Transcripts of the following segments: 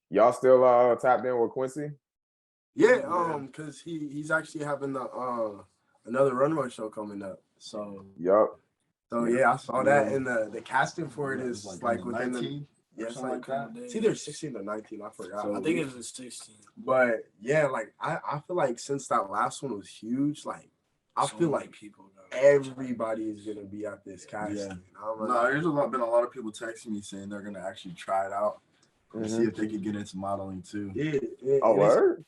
Y'all still tapped in with Quincy? Yeah, because he's actually having another runway show coming up. So Yup. yeah, I saw that, and the casting for it is like within the it's like that. it's either 16 or 19. I forgot. So I think it was 16. But yeah, like I feel like since that last one was huge, like I feel like people everybody is gonna be at this casting. Yeah. No, there's been a lot of people texting me saying they're gonna actually try it out and see if they could get into modeling too. Yeah. Oh, word?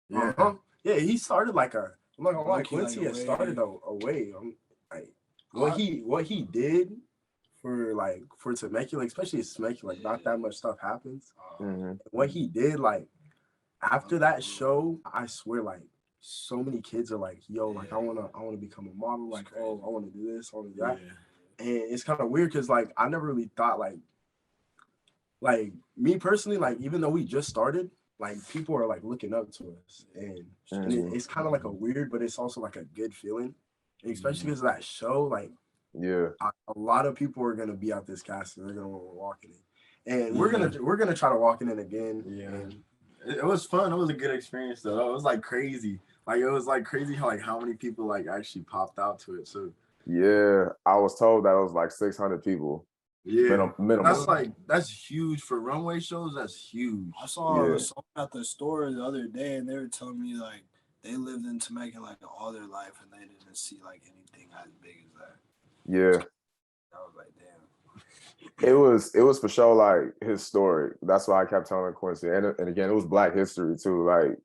Yeah. Yeah, he started like a. I'm not gonna lie, Quincy like has started a way. Like what he did for Temecula, especially Temecula, like not that much stuff happens. What he did, like after that show, I swear, like so many kids are like, yo, like I wanna become a model, like I wanna do this, I wanna do that. And it's kind of weird because like I never really thought like me personally, like even though we just started, like people are like looking up to us, and it's kind of like a weird, but it's also like a good feeling, and especially because of that show. Like, a lot of people are gonna be out this cast, and they're gonna want to walk in it, and we're gonna try to walk in it again. Yeah, and it was fun. It was a good experience though. It was like crazy. Like it was like crazy how many people like actually popped out to it. So yeah, I was told that it was like 600 people. Yeah, minimum. That's huge for runway shows. That's huge. I saw a song at the store the other day, and they were telling me like they lived in Temecula like all their life, and they didn't see like anything as big as that. Yeah, I was like, damn. It was for sure like historic. That's why I kept telling Quincy, and again, it was Black History too. Like,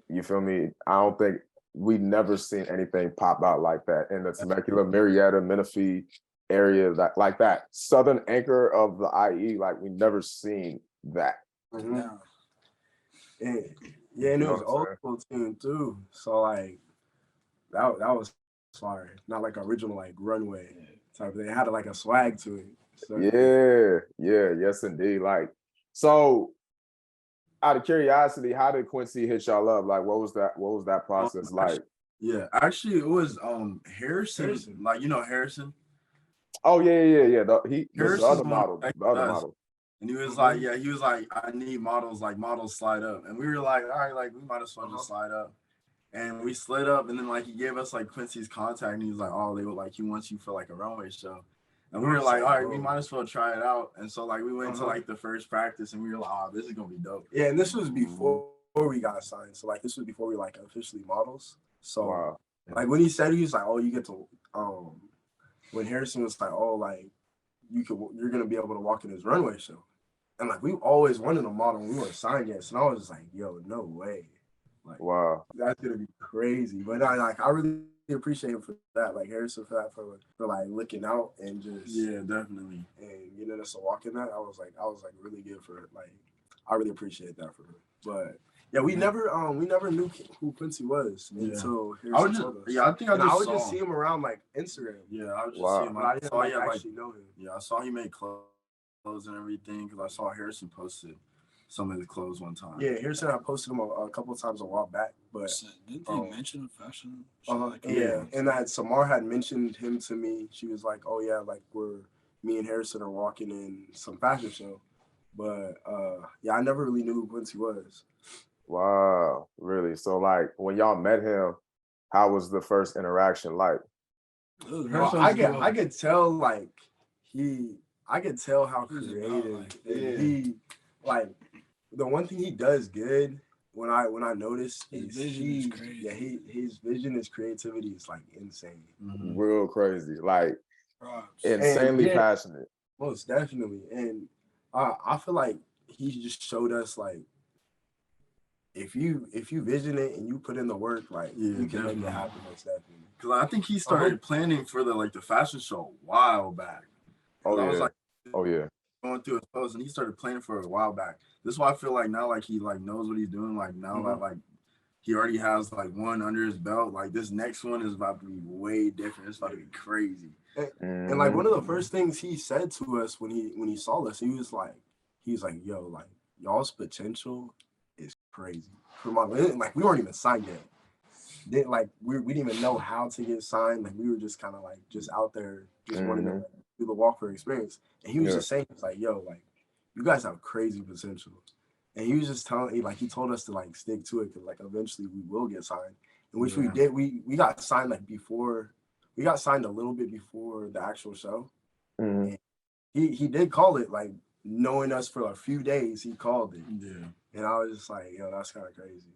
you feel me? I don't think we never seen anything pop out like that in the Temecula, Marietta, Menifee area, that like that southern anchor of the IE. Like we never seen that. And it was old school team too. So like that was fire. Not like original like runway type thing. It had like a swag to it. So, yes indeed. Like, so out of curiosity, how did Quincy hit y'all up? Like, what was that process like? Actually it was Harrison. Like, you know Harrison. Oh yeah. The other model. And he was like, I need models, like models slide up. And we were like, all right, like we might as well just slide up. And we slid up, and then like he gave us like Quincy's contact, and he was like, oh, they were like, he wants you for like a runway show. And we were like, all right, we might as well try it out. And so like we went to like the first practice, and we were like, oh, this is gonna be dope. Yeah, and this was before we got signed. So like this was before we like officially models. So like when he said, he was like, oh, you get to when Harrison was like, oh, like you're gonna be able to walk in his runway show. And like we always wanted a model when we weren't signed yet. So I was just like, yo, no way. Like, that's gonna be crazy. But I really appreciate him for that. Like Harrison for that, for like looking out and just definitely, and getting us to walk in that. I was like really good for it. Like I really appreciate that for him. But yeah, we never knew who Quincy was until Harrison told us. Yeah, I would just see him around like Instagram. Yeah, I would just see him. I didn't actually know him. Yeah, I saw he made clothes and everything because I saw Harrison posted some of the clothes one time. Yeah, Harrison, I posted him a couple of times a while back, but didn't they mention fashion? And that Samar had mentioned him to me. She was like, "Oh yeah, like me and Harrison are walking in some fashion show," but I never really knew who Quincy was. Wow, really? So like when y'all met him, how was the first interaction like? I could tell like I could tell how creative he like. The one thing he does good when I notice is his vision, his creativity is like insane. Real crazy. Like insanely passionate. Most definitely. And I feel like he just showed us like if you vision it and you put in the work, like you can make it happen. Most definitely. Because I think he started planning for the fashion show a while back. I was like, going through his posts, and he started planning for a while back. This is why I feel like now, like he like knows what he's doing. Like now, that like he already has like one under his belt. Like this next one is about to be way different. It's about to be crazy. And like one of the first things he said to us when he saw us, he was like, yo, like y'all's potential is crazy. Like we weren't even signed yet. We didn't even know how to get signed. Like we were just kind of like just out there, just wanting to do the walk for experience. And he was just saying, it's like, yo, like you guys have crazy potential. And he was just telling, like, he told us to like stick to it because like eventually we will get signed. And which we did. We got signed like before. We got signed a little bit before the actual show. Mm-hmm. And he did call it, like, knowing us for a few days. He called it. Yeah. And I was just like, yo, that's kind of crazy.